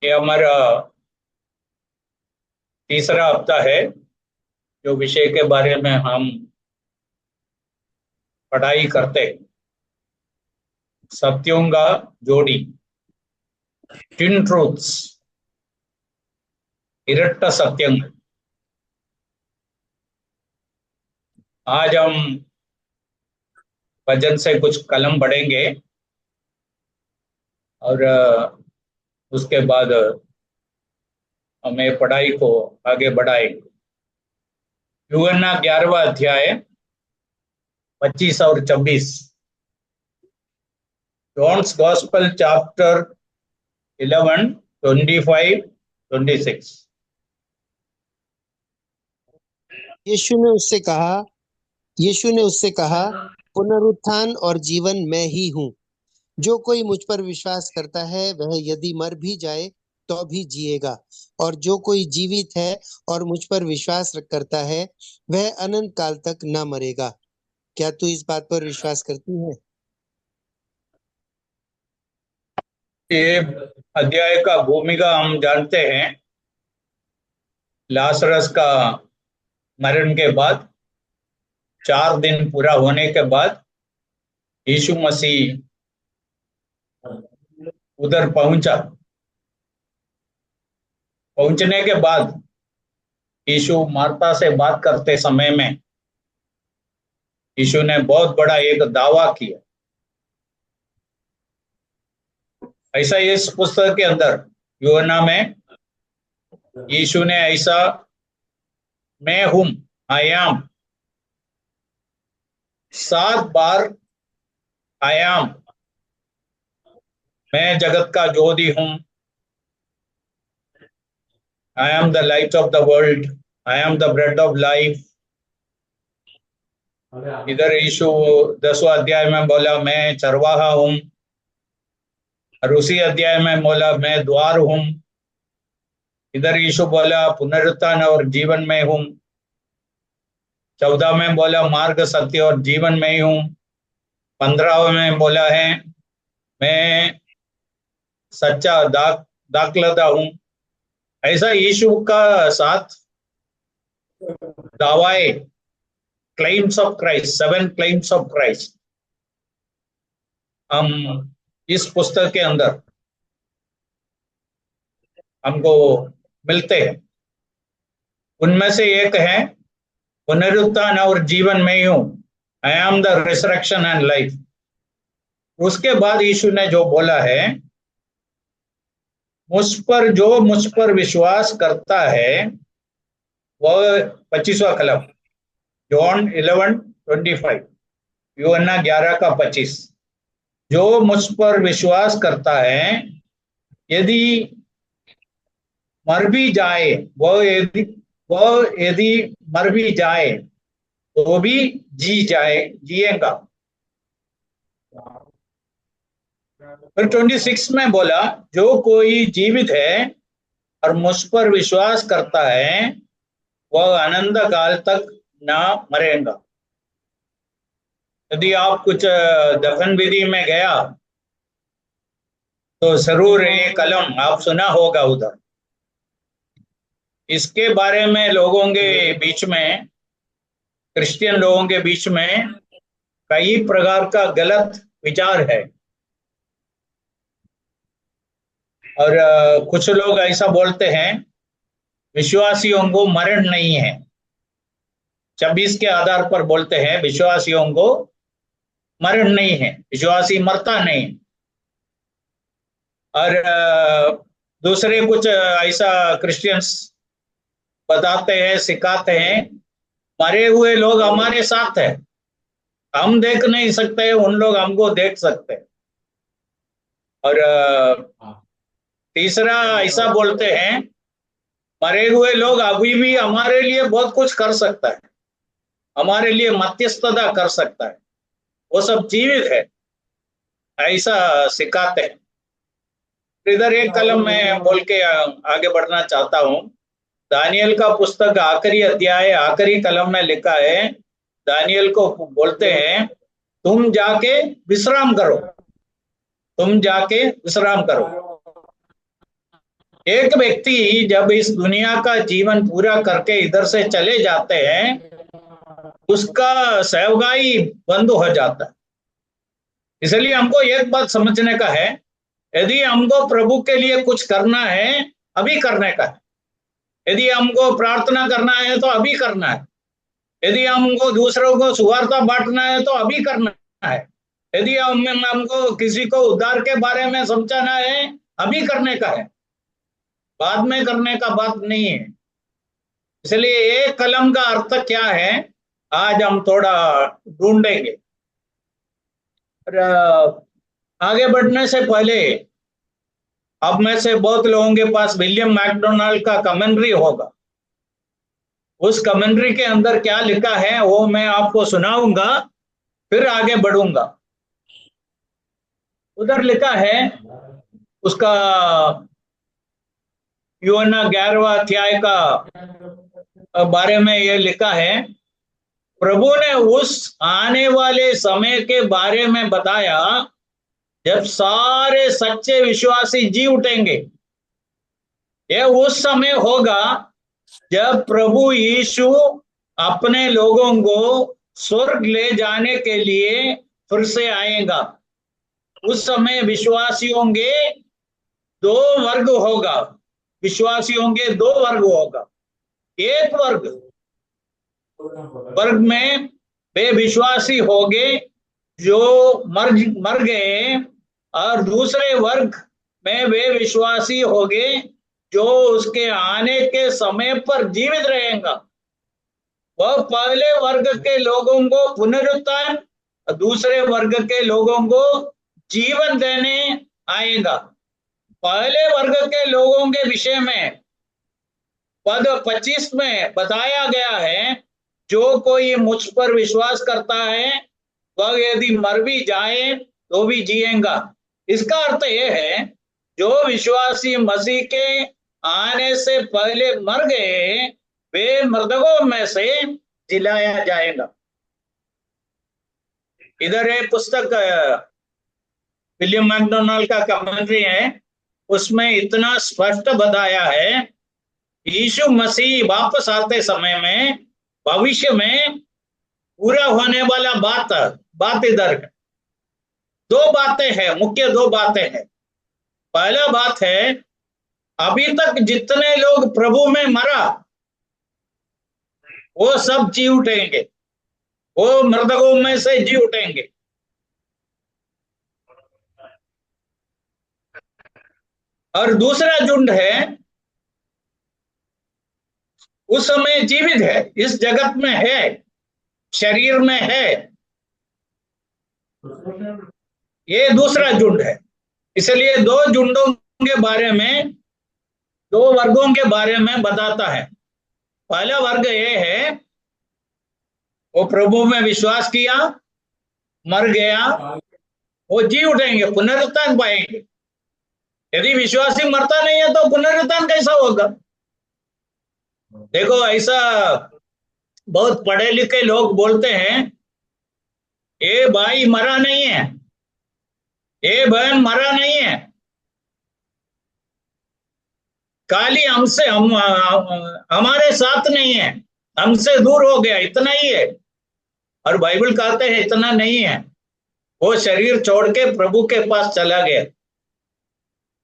ये हमारा तीसरा हफ्ता है जो विषय के बारे में हम पढ़ाई करते हैं। सत्यों का जोड़ी, टिन ट्रूथ्स, इरट्ट सत्यंग। आज हम भजन से कुछ कलम पढ़ेंगे और उसके बाद हमें पढ़ाई को आगे बढ़ाएंगे। यूहन्ना 11वां अध्याय 25 और 26। Johns gospel chapter 11, 25, 26। यीशु ने उससे कहा, पुनरुत्थान और जीवन मैं ही हूँ। जो कोई मुझ पर विश्वास करता है वह यदि मर भी जाए तो भी जिएगा, और जो कोई जीवित है और मुझ पर विश्वास करता है वह अनंत काल तक न मरेगा। क्या तू इस बात पर विश्वास करती है? ये अध्याय का भूमिका हम जानते हैं। लाजरस का मरण के बाद 4 दिन पूरा होने के बाद यीशु मसीह उधर पहुंचा। पहुंचने के बाद यीशु मार्था से बात करते समय में यीशु ने बहुत बड़ा एक दावा किया। ऐसा इस पुस्तक के अंदर यूहन्ना में यीशु ने ऐसा, मैं हूं, I am, 7 bar I am, मैं जगत का ज्योति हूं, I am the light of the world, I am the bread of life. इधर यीशु 10वां अध्याय में बोला मैं चरवाहा हूं, और उसी अध्याय में बोला मैं द्वार हूं। इधर यीशु बोला पुनरुत्थान और जीवन में हूं। 14 में बोला मार्ग, सत्य और जीवन में ही हूं। 15 में बोला है मैं सच्चा दाखलता हूं। ऐसा यीशु का 7 दावाए, claims of Christ, 7 claims of Christ हम इस पुस्तक के अंदर हमको मिलते हैं। उनमें से एक है पुनरुत्थान और जीवन में ही हूं, I am the resurrection and life. उसके बाद यीशु ने जो बोला है, मुझ पर विश्वास करता है वह 25वां कलम, जॉन 11:25, यूहन्ना 11:25। जो मुझ पर विश्वास करता है यदि मर भी जाए, वह यदि मर भी जाए तो भी जिएगा। फिर 26 में बोला जो कोई जीवित है और मुझ पर विश्वास करता है वह अनंत काल तक न मरेगा। यदि आप कुछ दफन विधि में गया तो जरूर ये कलम आप सुना होगा उधर। इसके बारे में लोगों के बीच में, क्रिश्चियन लोगों के बीच में कई प्रकार का गलत विचार है। और कुछ लोग ऐसा बोलते हैं विश्वासियों को मरण नहीं है। 26 के आधार पर बोलते हैं विश्वासियों को मरण नहीं है, विश्वासी मरता नहीं। और दूसरे कुछ ऐसा क्रिश्चियंस बताते हैं, सिखाते हैं मरे हुए लोग हमारे साथ है, हम देख नहीं सकते, उन लोग हमको देख सकते हैं। और तीसरा ऐसा बोलते हैं मरे हुए लोग अभी भी हमारे लिए बहुत कुछ कर सकता है, हमारे लिए मध्यस्थता कर सकता है, वो सब जीवित है, ऐसा सिखाते हैं। इधर एक कलम में बोल के आगे बढ़ना चाहता हूँ। दानियल का पुस्तक आखिरी अध्याय आखिरी कलम में लिखा है, दानियल को बोलते हैं तुम जाके विश्राम करो, तुम जाके विश्राम करो। एक व्यक्ति जब इस दुनिया का जीवन पूरा करके इधर से चले जाते हैं, उसका सेवगाई बंद हो जाता है। इसलिए हमको एक बात समझने का है, यदि हमको प्रभु के लिए कुछ करना है, अभी करने का है। यदि हमको प्रार्थना करना है तो अभी करना है। यदि हमको दूसरों को सुवार्ता बांटना है तो अभी करना है। यदि हमको किसी को उद्धार के बारे में समझाना है, अभी करने का है, बाद में करने का बात नहीं है। इसलिए एक कलम का अर्थ क्या है, आज हम थोड़ा ढूंढेंगे। आगे बढ़ने से पहले अब में से बहुत लोगों के पास विलियम मैकडोनाल्ड का कमेंट्री होगा। उस कमेंट्री के अंदर क्या लिखा है वो मैं आपको सुनाऊंगा, फिर आगे बढ़ूंगा। उधर लिखा है, उसका यूहन्ना 11वां अध्याय का बारे में यह लिखा है, प्रभु ने उस आने वाले समय के बारे में बताया जब सारे सच्चे विश्वासी जी उठेंगे। यह उस समय होगा जब प्रभु यीशु अपने लोगों को स्वर्ग ले जाने के लिए फिर से आएगा। उस समय विश्वासियों के दो वर्ग होगा। विश्वासियों के दो वर्ग होगा। एक वर्ग में वे विश्वासी होंगे जो मर गए, और दूसरे वर्ग में वे विश्वासी होंगे जो उसके आने के समय पर जीवित रहेगा। वह पहले वर्ग के लोगों को पुनरुत्थान, दूसरे वर्ग के लोगों को जीवन देने आएगा। पहले वर्ग के लोगों के विषय में पद 25 में बताया गया है, जो कोई मुझ पर विश्वास करता है वह यदि मर भी जाए तो भी जिएगा। इसका अर्थ यह है, जो विश्वासी मसीह के आने से पहले मर गए वे मृतकों में से जिलाया जाएगा। इधर एक पुस्तक विलियम मैकडोनाल्ड का कमेंट्री है, उसमें इतना स्पष्ट बताया है, यीशु मसीह वापस आते समय में भविष्य में पूरा होने वाला बात इधर है। दो बातें हैं, मुख्य दो बातें हैं। पहला बात है, अभी तक जितने लोग प्रभु में मरा वो सब जी उठेंगे, वो मृतकों में से जी उठेंगे। और दूसरा झुंड है, उस समय जीवित है, इस जगत में है, शरीर में है, ये दूसरा झुंड है। इसलिए दो झुंडों के बारे में, दो वर्गों के बारे में बताता है। पहला वर्ग ये है, वो प्रभु में विश्वास किया, मर गया, वो जी उठेंगे, पुनरुत्थान पाएंगे। यदि विश्वासी मरता नहीं है तो पुनरुत्थान कैसा होगा? देखो, ऐसा बहुत पढ़े लिखे लोग बोलते हैं, ये भाई मरा नहीं है, ये बहन मरा नहीं है, खाली हमारे साथ नहीं है, हमसे दूर हो गया, इतना ही है। और बाइबल कहते हैं इतना नहीं है, वो शरीर छोड़ के प्रभु के पास चला गया।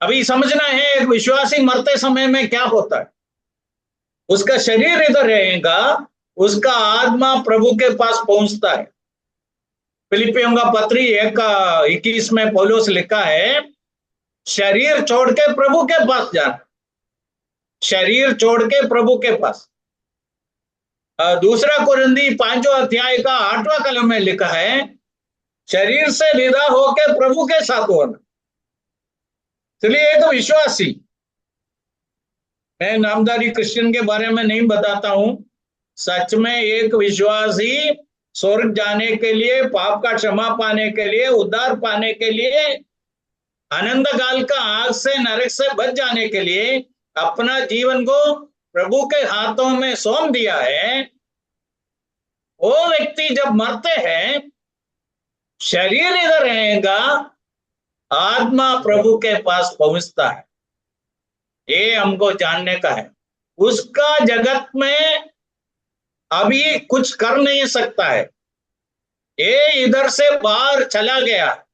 अभी समझना है, एक विश्वासी मरते समय में क्या होता है। उसका शरीर इधर रहेगा, उसका आत्मा प्रभु के पास पहुंचता है। फिलिपियों का पत्री 1:21 में पौलुस लिखा है, शरीर छोड़ के प्रभु के पास जाना, शरीर छोड़ के प्रभु के पास। दूसरा कुरिन्थी 5वां अध्याय का 8वां कलम में लिखा है, शरीर से विदा होकर प्रभु के साथ होना। इसलिए एक विश्वासी, मैं नामधारी क्रिश्चियन के बारे में नहीं बताता हूं, सच में एक विश्वासी स्वर्ग जाने के लिए, पाप का क्षमा पाने के लिए, उद्धार पाने के लिए, अनंत काल का आग से, नरक से बच जाने के लिए अपना जीवन को प्रभु के हाथों में सौंप दिया है। वो व्यक्ति जब मरते हैं, शरीर इधर रहेगा, आत्मा प्रभु के पास पहुंचता है। ये हमको जानने का है। उसका जगत में अभी कुछ कर नहीं सकता है, ये इधर से बाहर चला गया।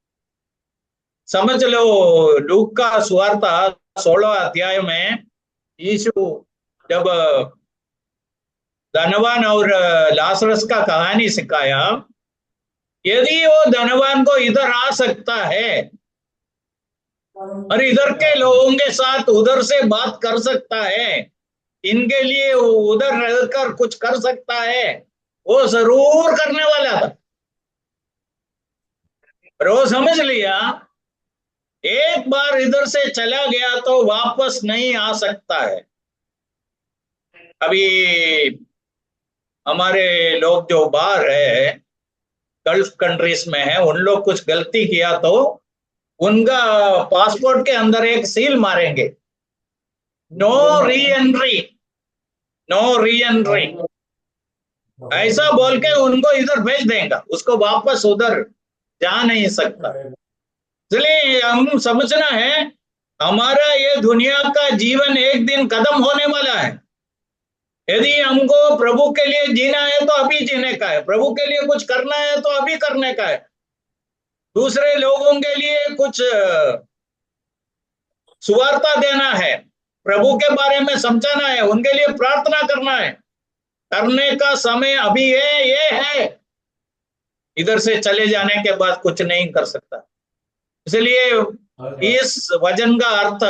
समझ लो, लूक का सुवार्ता 16 अध्याय में यीशु जब धनवान और लाजरस का कहानी सिखाया, यदि वो धनवान को इधर आ सकता है और इधर के लोगों के साथ उधर से बात कर सकता है, इनके लिए वो उधर रहकर कुछ कर सकता है, वो जरूर करने वाला था। और वो समझ लिया, एक बार इधर से चला गया तो वापस नहीं आ सकता है। अभी हमारे लोग जो बाहर है, गल्फ कंट्रीज में है, उन लोग कुछ गलती किया तो उनका पासपोर्ट के अंदर एक सील मारेंगे, no re entry, no re entry, ऐसा बोल के उनको इधर भेज देगा, उसको वापस उधर जा नहीं सकता। इसलिए हम समझना है, हमारा ये दुनिया का जीवन एक दिन खत्म होने वाला है। यदि हमको प्रभु के लिए जीना है तो अभी जीने का है, प्रभु के लिए कुछ करना है तो अभी करने का है, दूसरे लोगों के लिए कुछ सुवार्ता देना है, प्रभु के बारे में समझाना है, उनके लिए प्रार्थना करना है, करने का समय अभी है, ये है। इधर से चले जाने के बाद कुछ नहीं कर सकता। इसलिए इस वचन का अर्थ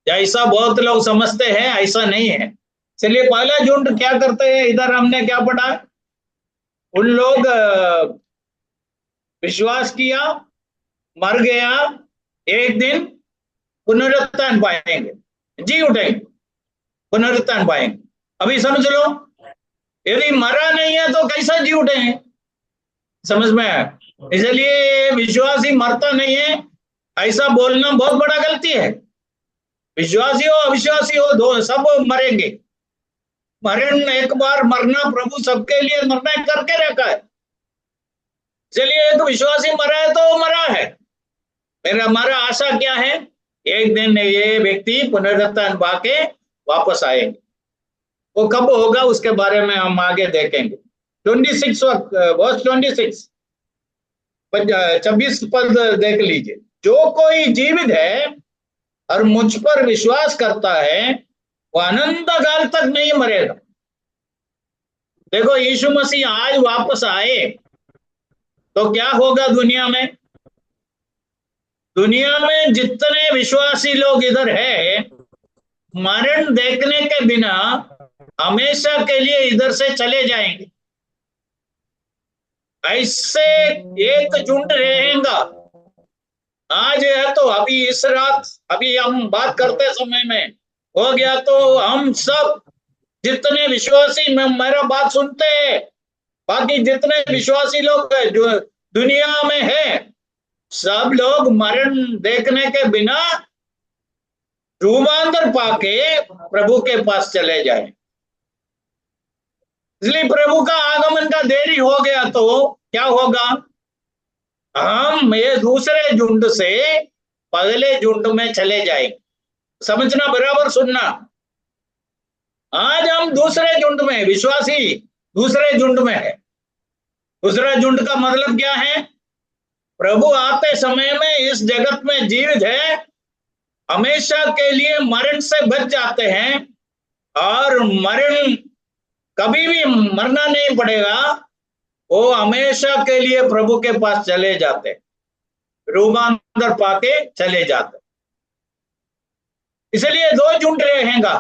जैसा बहुत लोग समझते हैं ऐसा नहीं है। इसलिए पहला झुंड क्या करते हैं, इधर हमने क्या पढ़ा, उन लोग विश्वास किया, मर गया, एक दिन पुनरुत्थान पाएंगे, जी उठेंगे, पुनरुत्थान पाएंगे। अभी समझ लो, यदि मरा नहीं है तो कैसा जी उठेंगे, समझ में आया? इसलिए विश्वासी मरता नहीं है ऐसा बोलना बहुत बड़ा गलती है। विश्वासी हो अविश्वासी हो, दो सब मरेंगे। मरण, एक बार मरना प्रभु सबके लिए निर्णय करके रखा है। चलिए, एक विश्वासी मरा है तो मरा है, फिर हमारा आशा क्या है, एक दिन ये व्यक्ति पुनरुत्थान पाके वापस आएंगे। वो कब होगा उसके बारे में हम आगे देखेंगे। 26 वर्स 26 पद देख लीजिए। जो कोई जीवित है और मुझ पर विश्वास करता है वो अनंत काल तक नहीं मरेगा। देखो, यीशु मसीह आज वापस आए तो क्या होगा दुनिया में? दुनिया में जितने विश्वासी लोग इधर है, मरण देखने के बिना हमेशा के लिए इधर से चले जाएंगे। ऐसे एक झुंड रहेगा। आज है तो अभी इस रात, अभी हम बात करते समय में हो गया तो हम सब जितने विश्वासी में मेरा बात सुनते हैं, बाकी जितने विश्वासी लोग जो दुनिया में है, सब लोग मरण देखने के बिना रूपांतर पाके प्रभु के पास चले जाए। इसलिए प्रभु का आगमन का देरी हो गया तो क्या होगा, हम ये दूसरे झुंड से पहले झुंड में चले जाएंगे। समझना, बराबर सुनना। आज हम दूसरे झुंड में, विश्वासी दूसरे झुंड में है। दूसरा झुंड का मतलब क्या है? प्रभु आते समय में इस जगत में जीवित है, हमेशा के लिए मरण से बच जाते हैं और मरण कभी भी मरना नहीं पड़ेगा, वो हमेशा के लिए प्रभु के पास चले जाते, रूपांतर पाके चले जाते। इसलिए दो झुंड रहेगा।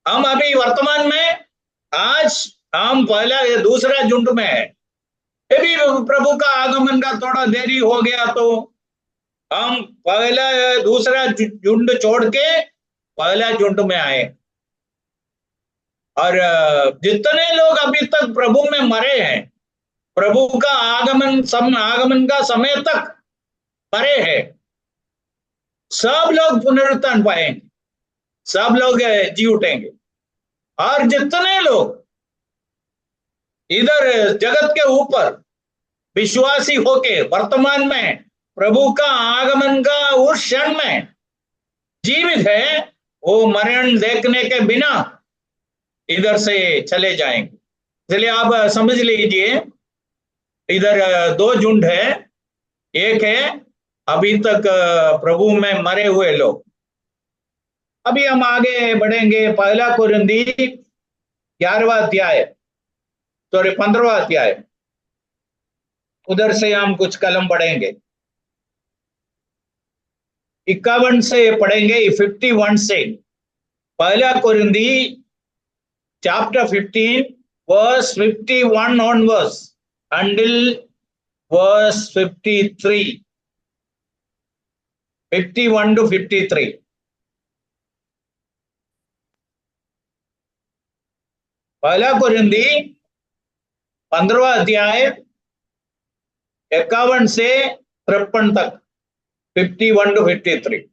हम अभी वर्तमान में, आज हम पहला दूसरा झुंड में है। यदि प्रभु का आगमन का थोड़ा देरी हो गया तो हम पहला दूसरा झुंड छोड़ के पहला झुंड में आए। और जितने लोग अभी तक प्रभु में मरे हैं, प्रभु का आगमन का समय तक मरे हैं, सब लोग पुनरुत्थान पाएंगे, सब लोग जी उठेंगे। और जितने लोग इधर जगत के ऊपर विश्वासी होके वर्तमान में प्रभु का आगमन का उस क्षण में जीवित है वो मरण देखने के बिना इधर से चले जाएंगे। इसलिए आप समझ लीजिए, इधर दो झुंड है। एक है अभी तक प्रभु में मरे हुए लोग। अभी हम आगे बढ़ेंगे, पहला कुरिन्थी 11वां अध्याय, सॉरी 15वां अध्याय, उधर से हम कुछ कलम पढ़ेंगे। 51 से पढ़ेंगे, 51 से। पहला कुरिन्थी chapter 15 verse 51 onwards until verse 53, 51 to 53। पहला कुरिन्थी 15वां अध्याय 51 से 53 तक, 51 to 53।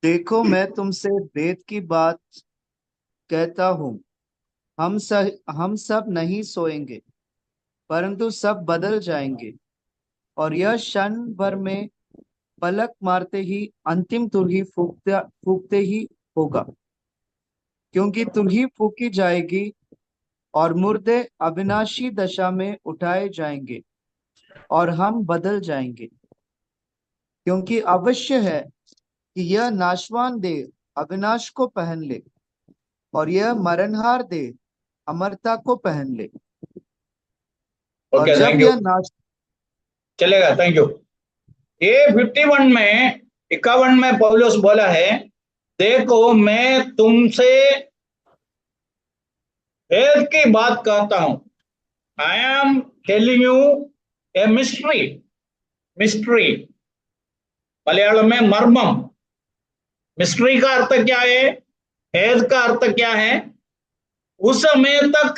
देखो, मैं तुमसे भेद की बात कहता हूँ। हम सब नहीं सोएंगे, परंतु सब बदल जाएंगे। और यह क्षण भर में, पलक मारते ही, अंतिम तुरही फूकते ही होगा। क्योंकि तुरही फूकी जाएगी और मुर्दे अविनाशी दशा में उठाए जाएंगे और हम बदल जाएंगे। क्योंकि अवश्य है कि यह नाशवान देह अविनाश को पहन ले और यह मरणहार देह अमरता को पहन ले। और ओके, जब थैंक यू, यह नाश चलेगा, थैंक यू। ये 51 में, 51 में पौलुस बोला है, देखो मैं तुमसे भेद की बात कहता हूं। I am telling U a mystery. Mystery Malayalam में मर्मम। मिस्ट्री का अर्थ क्या है, भेद का अर्थ क्या है? उस समय तक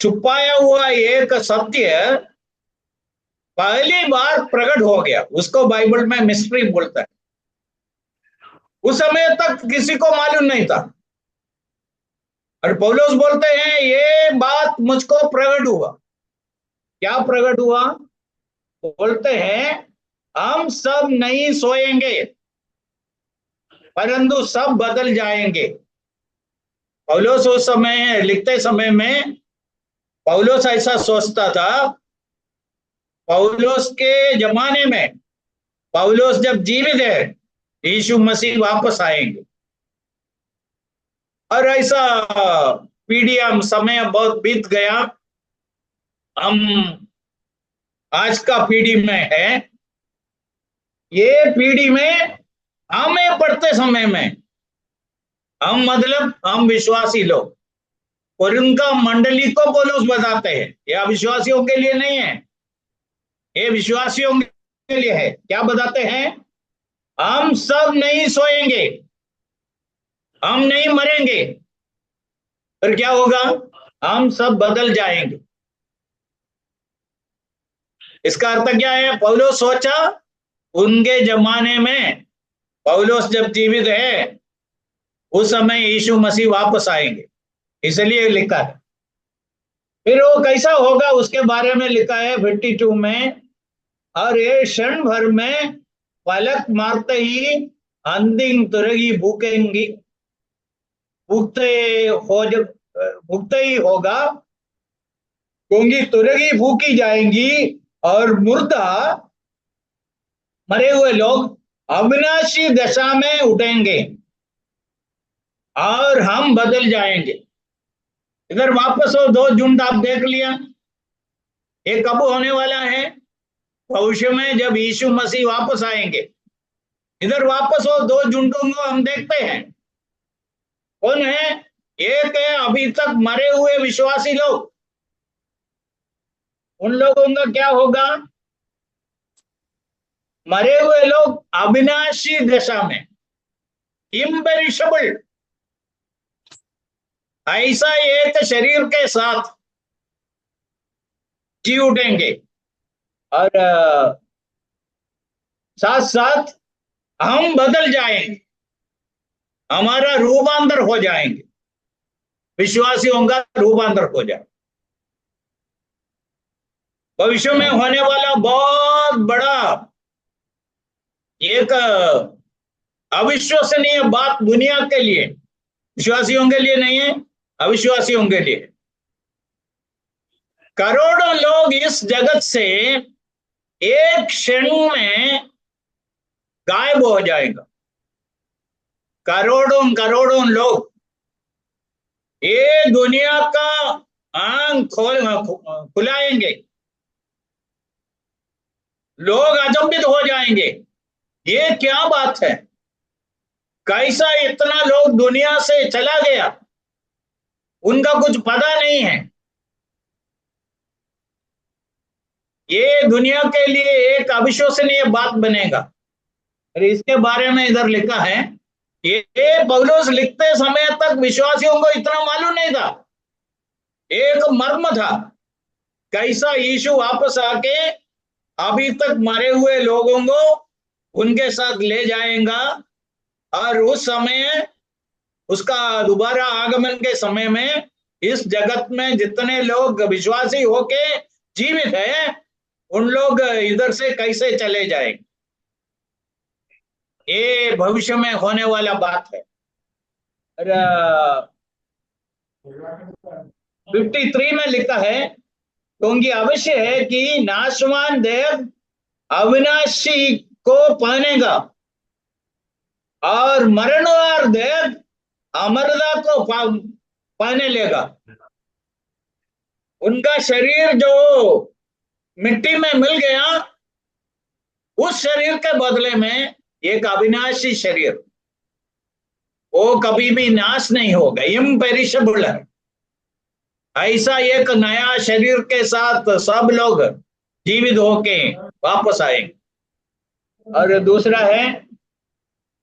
छुपाया हुआ एक सत्य पहली बार प्रकट हो गया, उसको बाइबल में मिस्ट्री बोलता है। उस समय तक किसी को मालूम नहीं था, और पौलुस बोलते हैं ये बात मुझको प्रकट हुआ। क्या प्रकट हुआ? बोलते हैं हम सब नहीं सोएंगे, परंतु सब बदल जाएंगे। पौलुस उस समय लिखते समय में पौलुस ऐसा सोचता था, पौलुस के जमाने में, पौलुस जब जीवित है, यीशु मसीह वापस आएंगे। और ऐसा पीढ़ी, हम समय बहुत बीत गया, हम आज का पीढ़ी में है। ये पीढ़ी में हमें पढ़ते समय में, हम मतलब हम विश्वासी लोग, और उनका मंडली को पौलुस बताते हैं, यह विश्वासियों के लिए नहीं है, ये विश्वासियों के लिए है। क्या बताते हैं? हम सब नहीं सोएंगे, हम नहीं मरेंगे, फिर क्या होगा? हम सब बदल जाएंगे। इसका अर्थ क्या है? पौलुस सोचा उनके जमाने में, पौलुस जब जीवित है उस समय यीशु मसीह वापस आएंगे, इसलिए लिखा है। फिर वो कैसा होगा उसके बारे में लिखा है 52 में, और ये क्षण भर में पलक मारते ही अंतिम तुरही भूकेंगी, भूखते हो, जब भूखते ही होगा, क्योंकि तुरही फूकी जाएंगी और मुर्दा, मरे हुए लोग अविनाशी दशा में उठेंगे और हम बदल जाएंगे। इधर वापस हो दो झुंड, आप देख लिया, ये कब होने वाला है? भविष्य में, जब यीशु मसीह वापस आएंगे। इधर वापस हो दो झुंडों को हम देखते हैं, कौन है? एक है अभी तक मरे हुए विश्वासी लोग, उन लोगों का क्या होगा? मरे हुए लोग अविनाशी दशा में, इम्पेरिशेबल, ऐसा एक शरीर के साथ जी उठेंगे, और साथ साथ हम बदल जाएंगे, हमारा रूपांतर हो जाएंगे, विश्वासियों का रूपांतर हो जाए। भविष्य में होने वाला बहुत बड़ा एक अविश्वसनीय बात दुनिया के लिए, विश्वासियों के लिए नहीं है, अविश्वासियों के लिए। करोड़ों लोग इस जगत से एक क्षण में गायब हो जाएगा। करोड़ों करोड़ों लोग, ये दुनिया का आंख खुलाएंगे, लोग अचंभित हो जाएंगे, ये क्या बात है, कैसा इतना लोग दुनिया से चला गया, उनका कुछ पता नहीं है। ये दुनिया के लिए एक अविश्वसनीय बात बनेगा। और इसके बारे में इधर लिखा है, ये पौलुस लिखते समय तक विश्वासियों को इतना मालूम नहीं था। एक मर्म था, कैसा यीशु वापस आके अभी तक मरे हुए लोगों को उनके साथ ले जाएगा, और उस समय उसका दोबारा आगमन के समय में इस जगत में जितने लोग विश्वासी होके जीवित है, उन लोग इधर से कैसे चले जाएंगे। ये भविष्य में होने वाला बात है। 53 में लिखा है, क्योंकि अवश्य है कि नाशवान देह अविनाशी को पानेगा और मरणवार देह अमरता को पाने लेगा। उनका शरीर जो मिट्टी में मिल गया, उस शरीर के बदले में एक अविनाशी शरीर, वो कभी भी नाश नहीं होगा, इम्पेरिशेबल है। ऐसा एक नया शरीर के साथ सब लोग जीवित होके वापस आएंगे। और दूसरा है,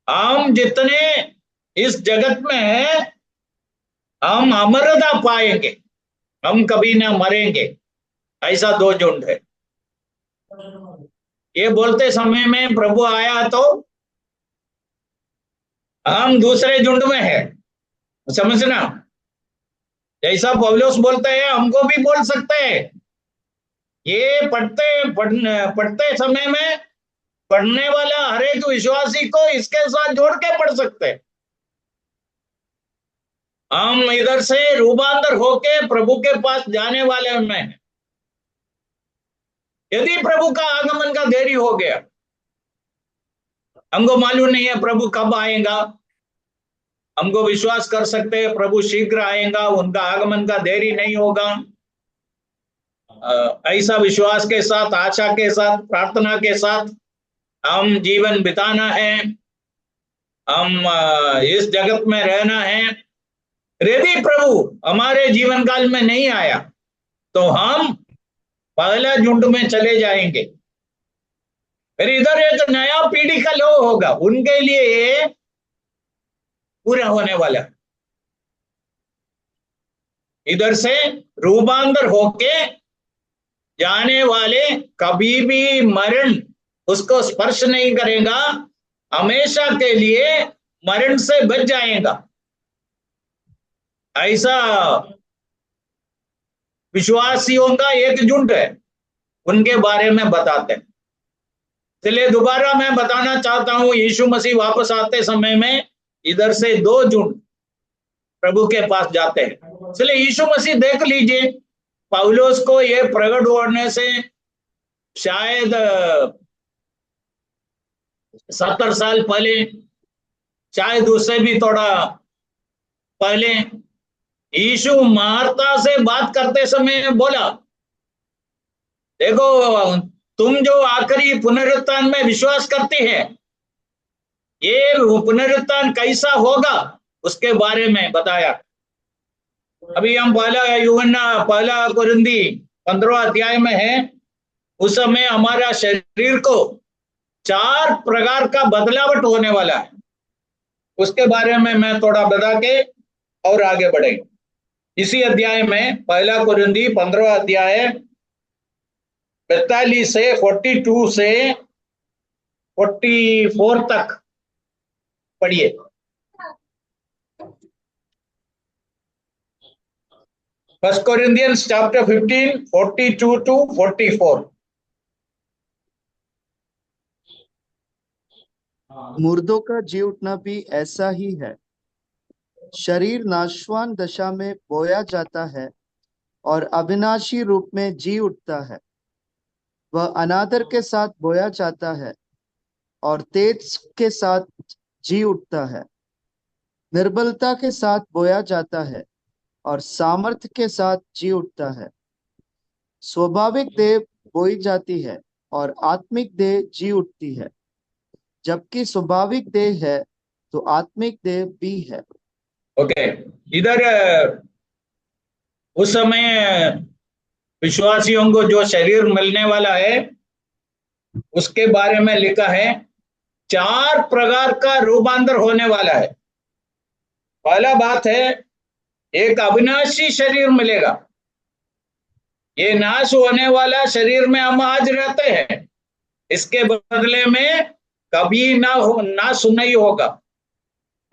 हम जितने इस जगत में है, हम अमरता पाएंगे, हम कभी ना मरेंगे। ऐसा दो झुंड है। ये बोलते समय में प्रभु आया तो हम दूसरे झुंड में है, समझना। जैसा पौलुस बोलते हैं, हमको भी बोल सकते हैं। ये पढ़ते समय में पढ़ने वाला हर एक विश्वासी को इसके साथ जोड़ के पढ़ सकते हैं। हम इधर से रूपांतर होके प्रभु के पास जाने वाले में हैं। यदि प्रभु का आगमन का देरी हो गया, हमको मालूम नहीं है प्रभु कब आएगा, हमको विश्वास कर सकते हैं प्रभु शीघ्र आएगा, उनका आगमन का देरी नहीं होगा। ऐसा विश्वास के साथ, आशा के साथ, प्रार्थना के साथ हम जीवन बिताना है, हम इस जगत में रहना है। यदि प्रभु हमारे जीवन काल में नहीं आया तो हम पहला झुंड में चले जाएंगे। फिर इधर एक नया पीढ़ी का लोग होगा, उनके लिए ये पूरा होने वाला है। इधर से रूपांतर होके जाने वाले कभी भी मरण उसको स्पर्श नहीं करेगा, हमेशा के लिए मरण से बच जाएगा। ऐसा विश्वासियों का एक झुंड है, उनके बारे में बताते हैं। इसलिए दोबारा मैं बताना चाहता हूं, यीशु मसीह वापस आते समय में इधर से दो झुंड प्रभु के पास जाते हैं। इसलिए यीशु मसीह देख लीजिए, पौलुस को ये प्रकट होने से शायद 70 साल पहले, शायद उससे भी थोड़ा पहले, यीशु मार्था से बात करते समय बोला, देखो तुम जो आखिरी पुनरुत्थान में विश्वास करती है, ये पुनरुत्थान कैसा होगा उसके बारे में बताया। अभी हम पहला कुरिन्थी 15 अध्याय में है। उस समय हमारा शरीर को 4 प्रकार का बदलावट होने वाला है, उसके बारे में मैं थोड़ा बता के और आगे बढ़ेंगे। इसी अध्याय में पहला कुरिन्थी 15 अध्याय 45 से 42 से 44 तक पढ़िए। 1 Corinthians chapter 15, 42 to 44. मुर्दों का जी उठना भी ऐसा ही है। शरीर नाशवान दशा में बोया जाता है और अविनाशी रूप में जी उठता है। वह अनादर के साथ बोया जाता है और तेज के साथ जी उठता है। निर्बलता के साथ बोया जाता है और सामर्थ्य के साथ जी उठता है। स्वाभाविक देह बोई जाती है और आत्मिक देह जी उठती है। जबकि स्वाभाविक देह है तो आत्मिक देह भी है। ओके, इधर उस समय विश्वासियों को जो शरीर मिलने वाला है उसके बारे में लिखा है 4 प्रकार का रूपांतर होने वाला है। पहला बात है, एक अविनाशी शरीर मिलेगा। ये नाश होने वाला शरीर में हम आज रहते हैं, इसके बदले में कभी नाश नहीं होगा।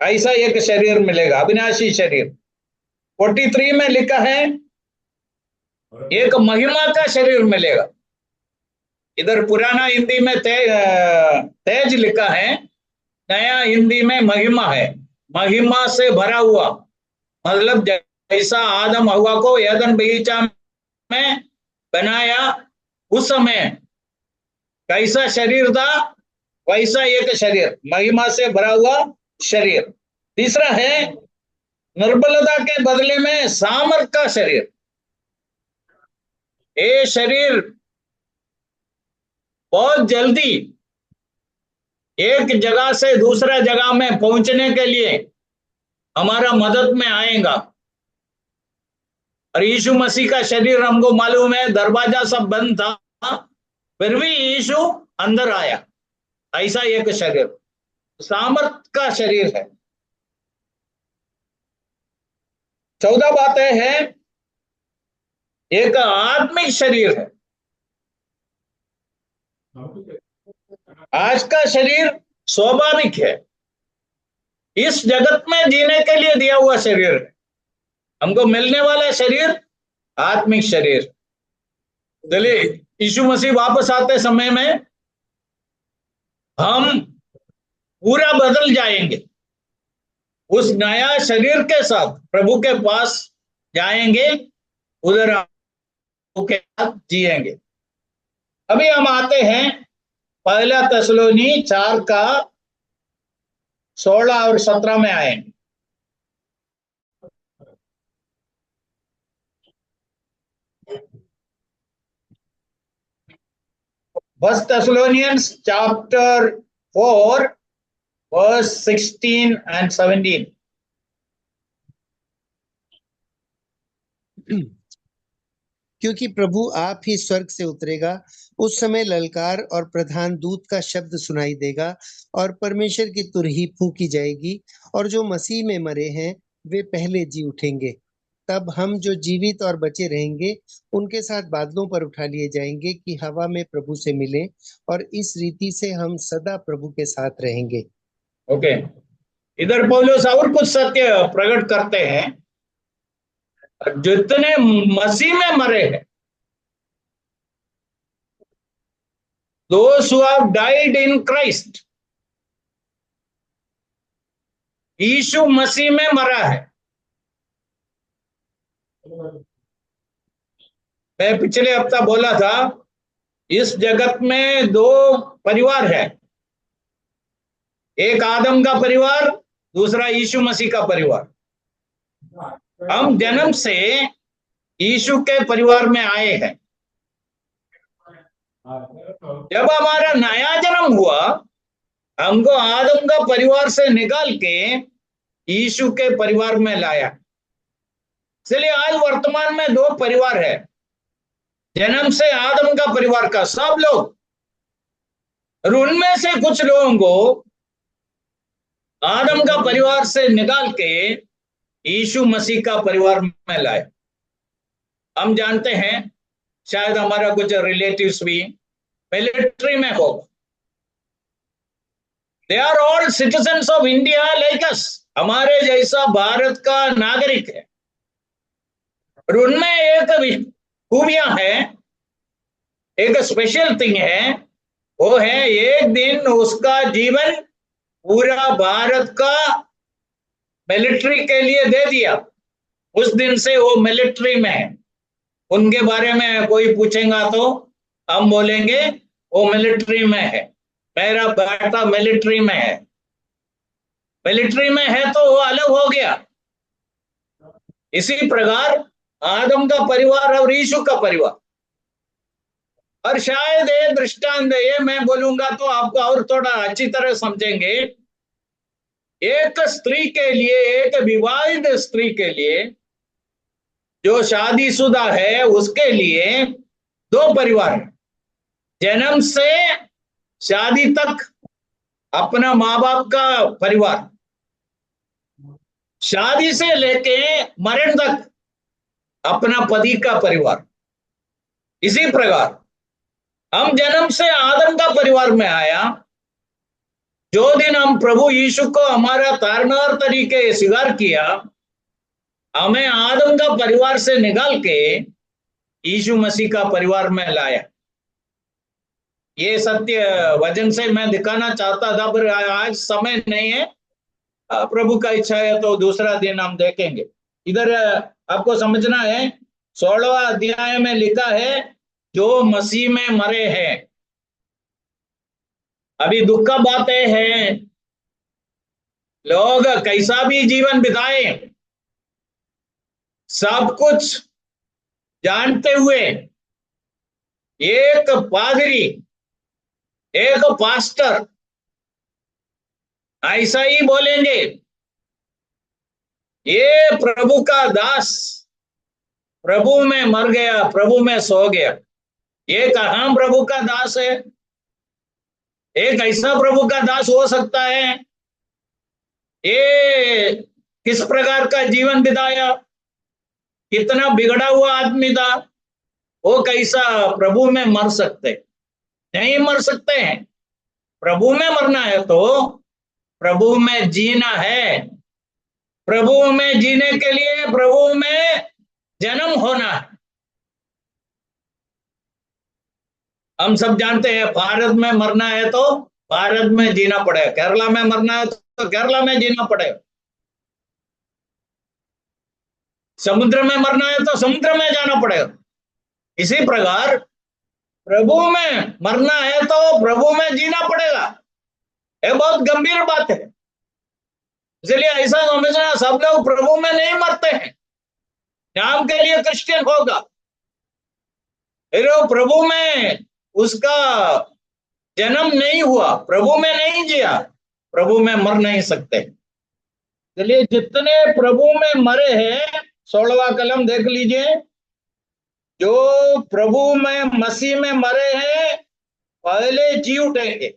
ऐसा एक शरीर मिलेगा, अविनाशी शरीर। 43 में लिखा है एक महिमा का शरीर मिलेगा। इधर पुराना हिंदी में तेज लिखा है, नया हिंदी में महिमा है। महिमा से भरा हुआ, मतलब जैसा आदम हव्वा को एदन बगीचा में बनाया उस समय कैसा शरीर था, वैसा एक शरीर, महिमा से भरा हुआ शरीर। तीसरा है निर्बलता के बदले में सामर्थ का शरीर। ये शरीर बहुत जल्दी एक जगह से दूसरा जगह में पहुंचने के लिए हमारा मदद में आएगा। और यीशु मसीह का शरीर हमको मालूम है, दरवाजा सब बंद था, फिर भी यीशु अंदर आया। ऐसा एक शरीर, सामर्थ का शरीर है। 14 बात है एक आत्मिक शरीर है। आज का शरीर स्वाभाविक है, इस जगत में जीने के लिए दिया हुआ शरीर है। हमको मिलने वाला शरीर आत्मिक शरीर। चलिए, यीशु मसीह वापस आते समय में हम पूरा बदल जाएंगे, उस नया शरीर के साथ प्रभु के पास जाएंगे, उधर प्रभु के साथ जिएंगे। अभी हम आते हैं 1 थिस्सलुनी 4 का 16 और 17 में आएंगे। 1 Thessalonians chapter 4 verse 16 and 17. क्योंकि प्रभु आप ही स्वर्ग से उतरेगा, उस समय ललकार और प्रधान दूत का शब्द सुनाई देगा और परमेश्वर की तुरही फूंकी जाएगी, और जो मसीह में मरे हैं वे पहले जी उठेंगे। तब हम जो जीवित और बचे रहेंगे उनके साथ बादलों पर उठा लिए जाएंगे कि हवा में प्रभु से मिलें, और इस रीति से हम सदा प्रभु के साथ रहेंगे। ओके, इधर पौलुस और कुछ सत्य प्रकट करते हैं। जितने मसीह में मरे हैं, those who have died in Christ, यीशु मसीह में मरा है। मैं पिछले हफ्ता बोला था, इस जगत में 2 परिवार है, एक आदम का परिवार, दूसरा यीशु मसीह का परिवार। हम जन्म से यीशु के परिवार में आए हैं। जब हमारा नया जन्म हुआ, हमको आदम का परिवार से निकाल के यीशु के परिवार में लाया। इसलिए आज वर्तमान में 2 परिवार है, जन्म से आदम का परिवार का सब लोग, और उनमें से कुछ लोगों को आदम का परिवार से निकाल के यीशु मसीह का परिवार में लाए। हम जानते हैं शायद हमारा कुछ रिलेटिव्स भी मिलिट्री में हो, they are all citizens of India like us, हमारे जैसा भारत का नागरिक है। और उनमें एक खूबियां है, एक स्पेशल थिंग है, वो है एक दिन उसका जीवन पूरा भारत का मिलिट्री के लिए दे दिया। उस दिन से वो मिलिट्री में है। उनके बारे में कोई पूछेगा तो हम बोलेंगे वो मिलिट्री में है, मेरा बेटा मिलिट्री में है। मिलिट्री में है तो वो अलग हो गया। इसी प्रकार आदम का परिवार और यीशु का परिवार, और शायद ये दृष्टांत, ये मैं बोलूंगा तो आपको और थोड़ा अच्छी तरह समझेंगे। एक स्त्री के लिए, एक विवाहित स्त्री के लिए जो शादीशुदा है, उसके लिए दो परिवार है। जन्म से शादी तक अपना माँ बाप का परिवार, शादी से लेके मरण तक अपना पति का परिवार। इसी प्रकार हम जन्म से आदम का परिवार में आया। जो दिन हम प्रभु यीशु को हमारा तारनार तरीके स्वीकार किया, हमें आदम का परिवार से निकाल के यीशु मसीह का परिवार में लाया। ये सत्य वचन से मैं दिखाना चाहता था, पर आज समय नहीं है। प्रभु का इच्छा है तो दूसरा दिन हम देखेंगे। इधर आपको समझना है, 16वां अध्याय में लिखा है जो मसीह में मरे हैं। अभी दुख का बात है, लोग कैसा भी जीवन बिताए, सब कुछ जानते हुए एक पादरी, एक पास्टर ऐसा ही बोलेंगे, ये प्रभु का दास प्रभु में मर गया, प्रभु में सो गया। ये कहां प्रभु का दास है? एक ऐसा प्रभु का दास हो सकता है? ये किस प्रकार का जीवन बिताया, कितना बिगड़ा हुआ आदमी था, वो कैसा प्रभु में मर सकते? नहीं मर सकते हैं। प्रभु में मरना है तो प्रभु में जीना है। प्रभु में जीने के लिए प्रभु में जन्म होना है। हम सब जानते हैं, भारत में मरना है तो भारत में जीना पड़ेगा, केरला में मरना है तो केरला में जीना पड़ेगा, समुद्र में मरना है तो समुद्र में जाना पड़ेगा। इसी प्रकार प्रभु में मरना है तो प्रभु में जीना पड़ेगा। ये बहुत गंभीर बात है। इसलिए ऐसा समझना, सब लोग प्रभु में नहीं मरते हैं, नाम के लिए क्रिश्चियन होगा, फिर वो प्रभु में उसका जन्म नहीं हुआ, प्रभु में नहीं जिया, प्रभु में मर नहीं सकते। इसलिए जितने प्रभु में मरे हैं, 16वां कलम देख लीजिए, जो प्रभु में मसीह में मरे हैं पहले जी उठेंगे।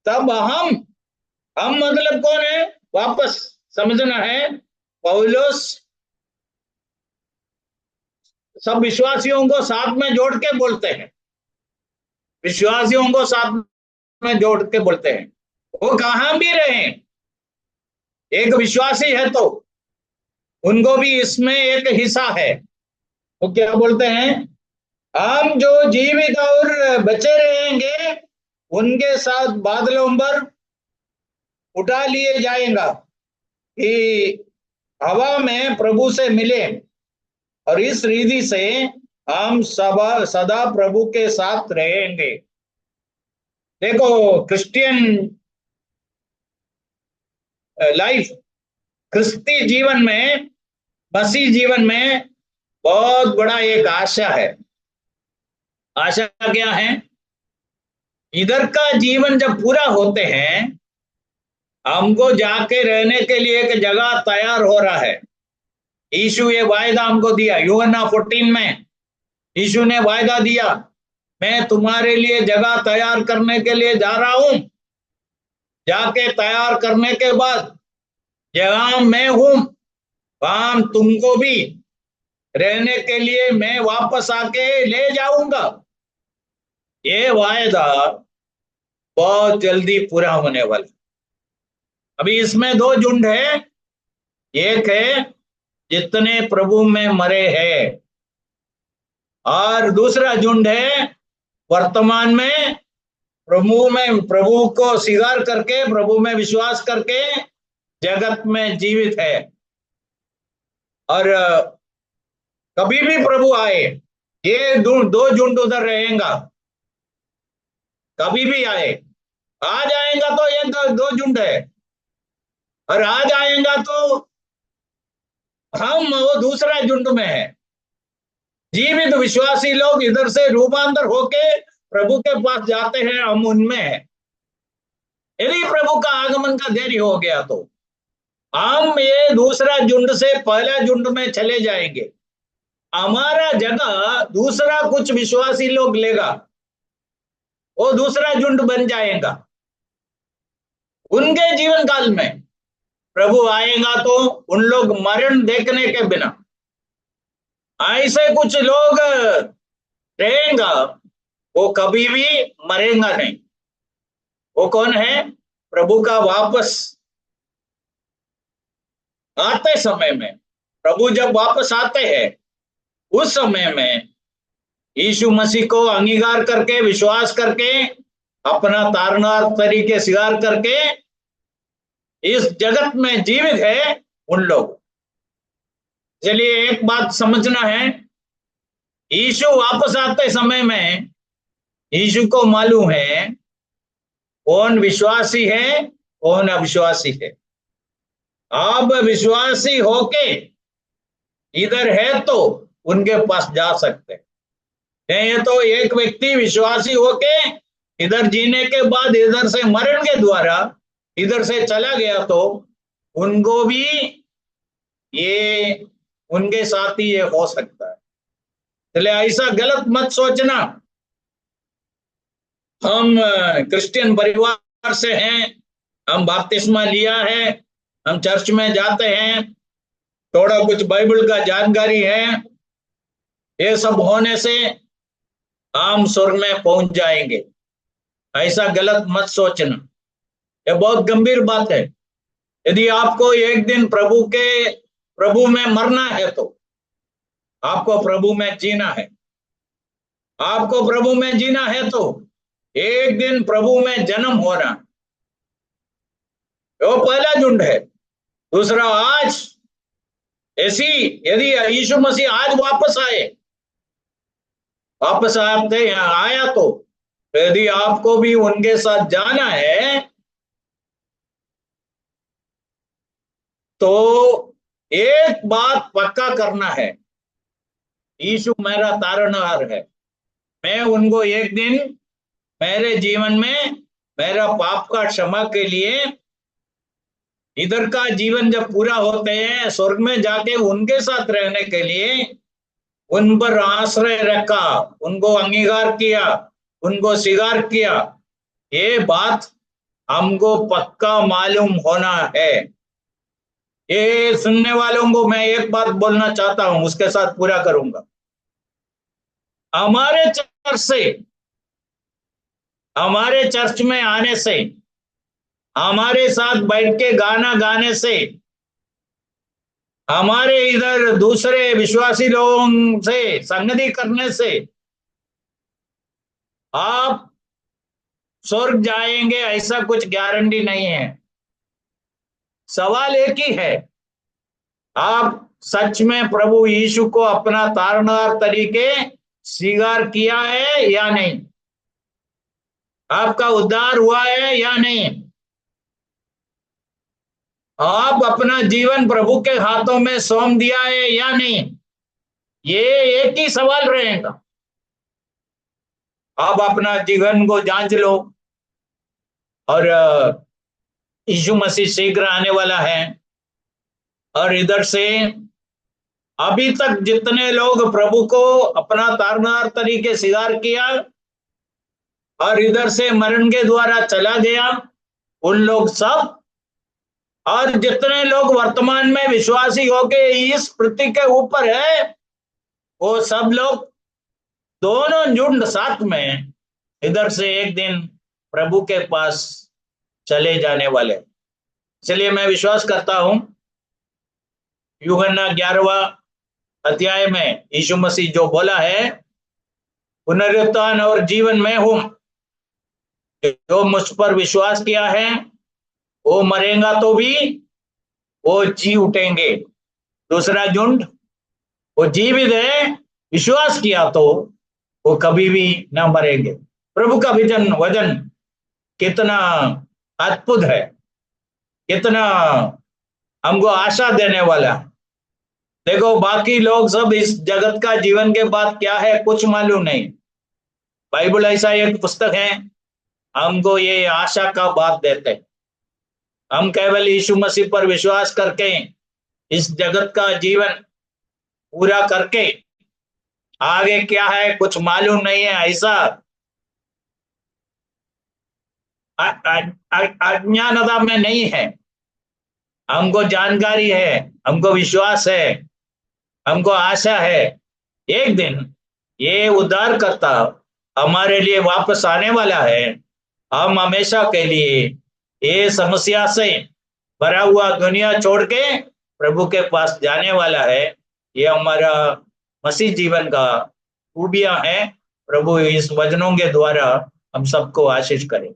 तब हम मतलब कौन है? वापस समझना है, पौलुस सब विश्वासियों को साथ में जोड़ के बोलते हैं, विश्वासियों को साथ में जोड़ के बोलते हैं। वो कहां भी रहे, एक विश्वासी है तो उनको भी इसमें एक हिस्सा है। वो क्या बोलते हैं? हम जो जीवित और बचे रहेंगे उनके साथ बादलों पर उठा लिए जाएगा कि हवा में प्रभु से मिले, और इस रीति से हम सदा प्रभु के साथ रहेंगे। देखो, क्रिश्चियन लाइफ, क्रिस्ती जीवन में, मसीह जीवन में बहुत बड़ा एक आशा है। आशा क्या है? इधर का जीवन जब पूरा होते हैं, हमको जाके रहने के लिए एक जगह तैयार हो रहा है। यीशु ये वायदा हमको दिया, यूहन्ना 14 में यीशु ने वायदा दिया, मैं तुम्हारे लिए जगह तैयार करने के लिए जा रहा हूं। जाके तैयार करने के बाद जहां मैं हूं वहां तुमको भी रहने के लिए मैं वापस आके ले जाऊंगा। ये वायदा बहुत जल्दी पूरा होने वाला। अभी इसमें दो झुंड है, एक है जितने प्रभु में मरे हैं, और दूसरा झुंड है वर्तमान में प्रभु को स्वीकार करके, प्रभु में विश्वास करके जगत में जीवित है। और कभी भी प्रभु आए, ये दो झुंड उधर रहेगा। कभी भी आए, आज आएगा तो ये दो झुंड है, और आज आएगा तो हम वो दूसरा झुंड में है। जीवित विश्वासी लोग इधर से रूपांतर होके प्रभु के पास जाते हैं, हम उनमें हैं। यदि प्रभु का आगमन का देरी हो गया तो हम ये दूसरा झुंड से पहला झुंड में चले जाएंगे। हमारा जगह दूसरा कुछ विश्वासी लोग लेगा, वो दूसरा झुंड बन जाएगा। उनके जीवन काल में प्रभु आएगा तो उन लोग मरण देखने के बिना, ऐसे कुछ लोग रहेगा, वो कभी भी मरेगा नहीं। वो कौन है? प्रभु का वापस आते समय में, प्रभु जब वापस आते हैं उस समय में यीशु मसीह को अंगीकार करके, विश्वास करके, अपना तारनार तरीके स्वीकार करके इस जगत में जीवित है उन लोग। चलिए एक बात समझना है, यीशु वापस आते समय में यीशु को मालूम है कौन विश्वासी है, कौन अविश्वासी है। अब विश्वासी होके इधर है तो उनके पास जा सकते हैं। नहीं तो एक व्यक्ति विश्वासी होके इधर जीने के बाद इधर से मरण के द्वारा इधर से चला गया तो उनको भी ये, उनके साथ ही ये हो सकता है। इसलिए ऐसा गलत मत सोचना। हम क्रिश्चियन परिवार से हैं, हम बपतिस्मा लिया है, हम चर्च में जाते हैं, थोड़ा कुछ बाइबल का जानकारी है, ये सब होने से हम स्वर्ग में पहुंच जाएंगे। ऐसा गलत मत सोचना, ये बहुत गंभीर बात है। यदि आपको एक दिन प्रभु में मरना है तो आपको प्रभु में जीना है। आपको प्रभु में जीना है तो एक दिन प्रभु में जन्म होना, वो पहला झुंड है। दूसरा, आज ऐसी यदि यीशु मसीह आज वापस आया तो यदि आपको भी उनके साथ जाना है तो एक बात पक्का करना है, यीशु मेरा तारणहार है। मैं उनको एक दिन मेरे जीवन में मेरा पाप का क्षमा के लिए इधर का जीवन जब पूरा होते हैं स्वर्ग में जाके उनके साथ रहने के लिए उन पर आश्रय रखा, उनको अंगीकार किया, उनको स्वीकार किया। ये बात हमको पक्का मालूम होना है। ये सुनने वालों को मैं एक बात बोलना चाहता हूं, उसके साथ पूरा करूंगा। हमारे चर्च में आने से, हमारे साथ बैठ के गाना गाने से, हमारे इधर दूसरे विश्वासी लोगों से संगति करने से आप स्वर्ग जाएंगे ऐसा कुछ गारंटी नहीं है। सवाल एक ही है, आप सच में प्रभु यीशु को अपना तारनार तरीके स्वीकार किया है या नहीं? आपका उद्धार हुआ है या नहीं? आप अपना जीवन प्रभु के हाथों में सौंप दिया है या नहीं? ये एक ही सवाल रहेगा। आप अपना जीवन को जांच लो। और यीशु मसीह शीघ्र आने वाला है, और इधर से अभी तक जितने लोग प्रभु को अपना तारनार तरीके स्वीकार किया और इधर से मरण के द्वारा चला गया, उन लोग सब, और जितने लोग वर्तमान में विश्वासी होके इस पृथ्वी के ऊपर है, वो सब लोग दोनों झुंड साथ में इधर से एक दिन प्रभु के पास चले जाने वाले। इसलिए मैं विश्वास करता हूं यूहन्ना 11वां अध्याय में यीशु मसीह जो बोला है, पुनरुत्थान और जीवन मैं हूं, जो मुझ पर विश्वास किया है वो मरेगा तो भी वो जी उठेंगे। दूसरा झुंड, वो जीवित है, विश्वास किया तो वो कभी भी ना मरेंगे। प्रभु का वचन कितना अद्भुत है, कितना हमको आशा देने वाला। देखो, बाकी लोग सब इस जगत का जीवन के बाद क्या है कुछ मालूम नहीं। बाइबल ऐसा एक पुस्तक है, हमको ये आशा का बात देते हैं। हम केवल यीशु मसीह पर विश्वास करके इस जगत का जीवन पूरा करके आगे क्या है कुछ मालूम नहीं है, ऐसा अज्ञानता में नहीं है। हमको जानकारी है, हमको विश्वास है, हमको आशा है, एक दिन ये उद्धारकर्ता हमारे लिए वापस आने वाला है। हम हमेशा के लिए ये समस्या से भरा हुआ दुनिया छोड़ के प्रभु के पास जाने वाला है। ये हमारा मसीह जीवन का खूबियां हैं। प्रभु इस वचनों के द्वारा हम सबको आशीष करें।